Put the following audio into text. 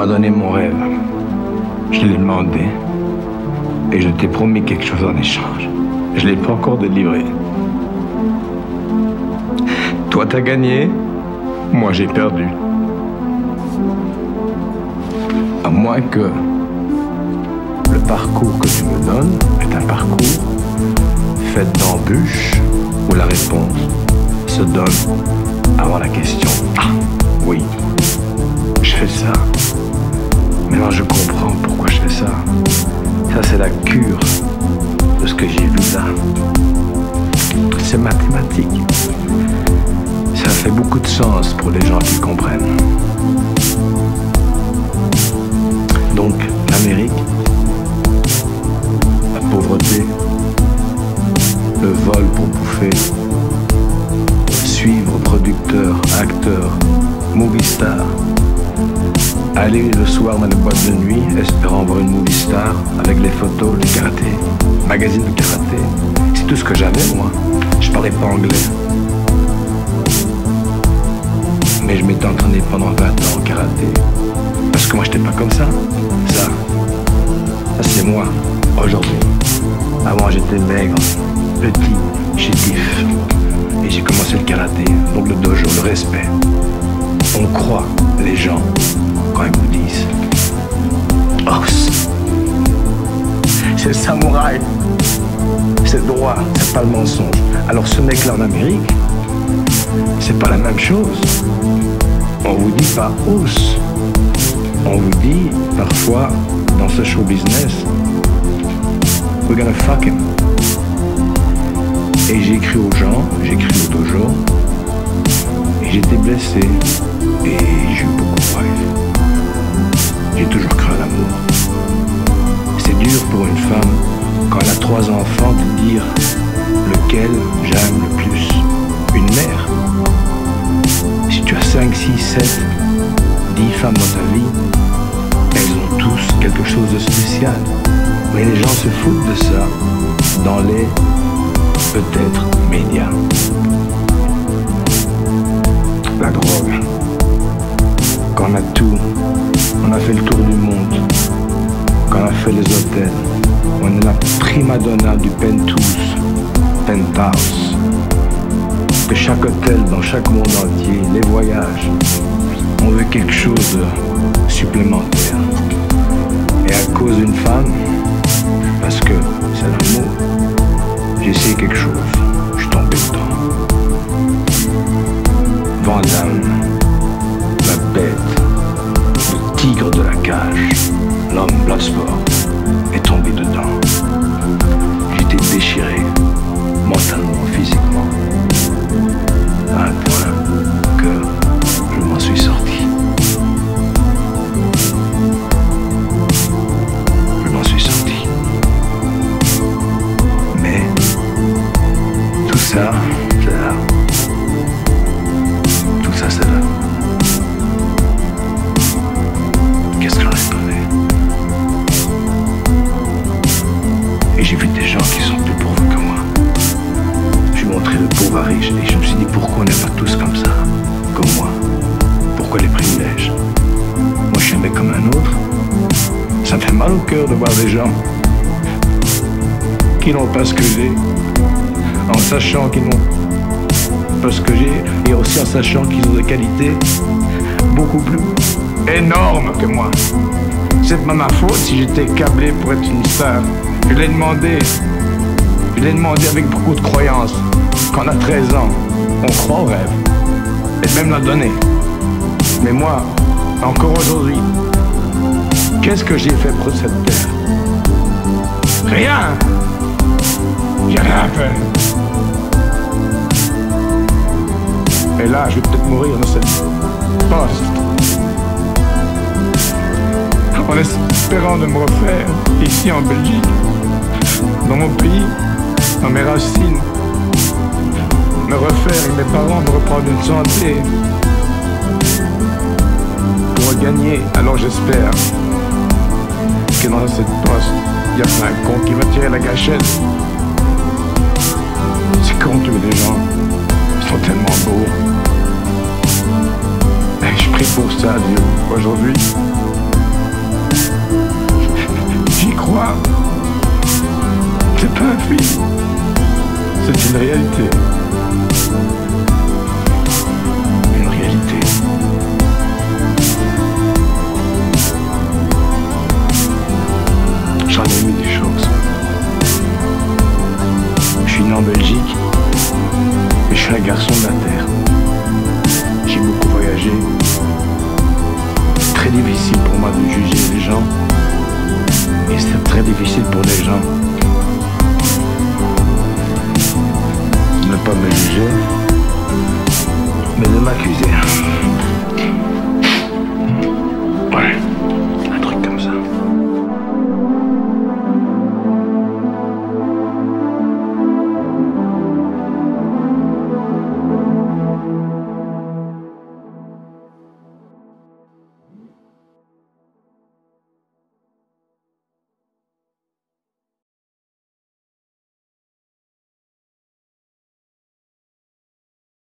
m'a donné mon rêve. Je l'ai demandé. Et je t'ai promis quelque chose en échange. Je ne l'ai pas encore délivré. Toi, t'as gagné. Moi, j'ai perdu. À moins que le parcours que tu me donnes est un parcours fait d'embûches où la réponse se donne avant la question. Ah, oui, je fais ça. Maintenant, je comprends pourquoi je fais ça. Ça, c'est la cure de ce que j'ai vu là. C'est mathématique. Ça fait beaucoup de sens pour les gens qui comprennent. Donc, l'Amérique, la pauvreté, le vol pour bouffer, suivre producteurs, acteurs, movie stars, aller le soir dans les boîtes de nuit, espérant voir une movie star avec les photos, le karaté, magazine de karaté. C'est tout ce que j'avais, moi. Je parlais pas anglais. Mais je m'étais entraîné pendant 20 ans au karaté. Parce que moi, j'étais pas comme ça. Ça c'est moi, aujourd'hui. Avant, j'étais maigre, petit, chétif. Et j'ai commencé le karaté, donc le dojo, le respect. On croit les gens quand ils vous disent os. C'est le samouraï. C'est droit, c'est pas le mensonge. Alors ce mec-là en Amérique, c'est pas la même chose. On vous dit pas os. On vous dit parfois dans ce show business, we're gonna fuck him. Et j'ai écrit aux gens, j'ai écrit au dojo, et j'étais blessé, et j'ai eu beaucoup de rêves. J'ai toujours cru à l'amour. C'est dur pour une femme, quand elle a 3 enfants, de dire lequel j'aime le plus. Une mère. Si tu as 5, 6, 7, 10 femmes dans ta vie, elles ont tous quelque chose de spécial. Mais les gens se foutent de ça dans les peut-être médias. La drogue. Quand on a tout, on a fait le tour du monde. Quand on a fait les hôtels, on est la prima donna du penthouse. De chaque hôtel dans chaque monde entier, les voyages, on veut quelque chose de supplémentaire. Et à cause d'une femme, parce que c'est l'amour, j'ai essayé quelque chose, je suis tombé dedans. Van Damme, la bête, le tigre de la cage, l'homme Bloodsport, est tombé dedans. J'étais déchiré, mentalement, physiquement, à un point que je m'en suis sorti. Je m'en suis sorti. Mais tout ça, c'est là. Tout ça, c'est là. Qu'est-ce que j'en ai pas fait? Et j'ai vu des gens qui sont plus pauvres que moi. J'ai montré le pauvre à riche et je me suis dit pourquoi on n'est pas tous comme ça, comme moi. Pourquoi les privilèges? Moi je suis un mec comme un autre. Ça me fait mal au cœur de voir des gens qui n'ont pas ce que j'ai, en sachant qu'ils n'ont pas ce que j'ai, et aussi en sachant qu'ils ont des qualités beaucoup plus énormes que moi. C'est pas ma faute si j'étais câblé pour être une star. Je l'ai demandé avec beaucoup de croyance. Quand on a 13 ans, on croit au rêve, et même l'a donné. Mais moi, encore aujourd'hui, qu'est-ce que j'ai fait pour cette terre? Rien! J'ai rien fait. Et là, je vais peut-être mourir dans cette poste, en espérant de me refaire ici en Belgique, dans mon pays, dans mes racines, me refaire avec mes parents, me reprendre une santé pour regagner. Alors j'espère que dans cette poste, il y a pas un con qui va tirer la gâchette. C'est con de tuer des gens, ils sont tellement beaux. Et je prie pour ça, Dieu, aujourd'hui. C'est une réalité. Une réalité. J'en ai vu des choses. Je suis né en Belgique, et je suis un garçon de la terre. J'ai beaucoup voyagé. C'est très difficile pour moi de juger les gens. Et c'est très difficile pour les gens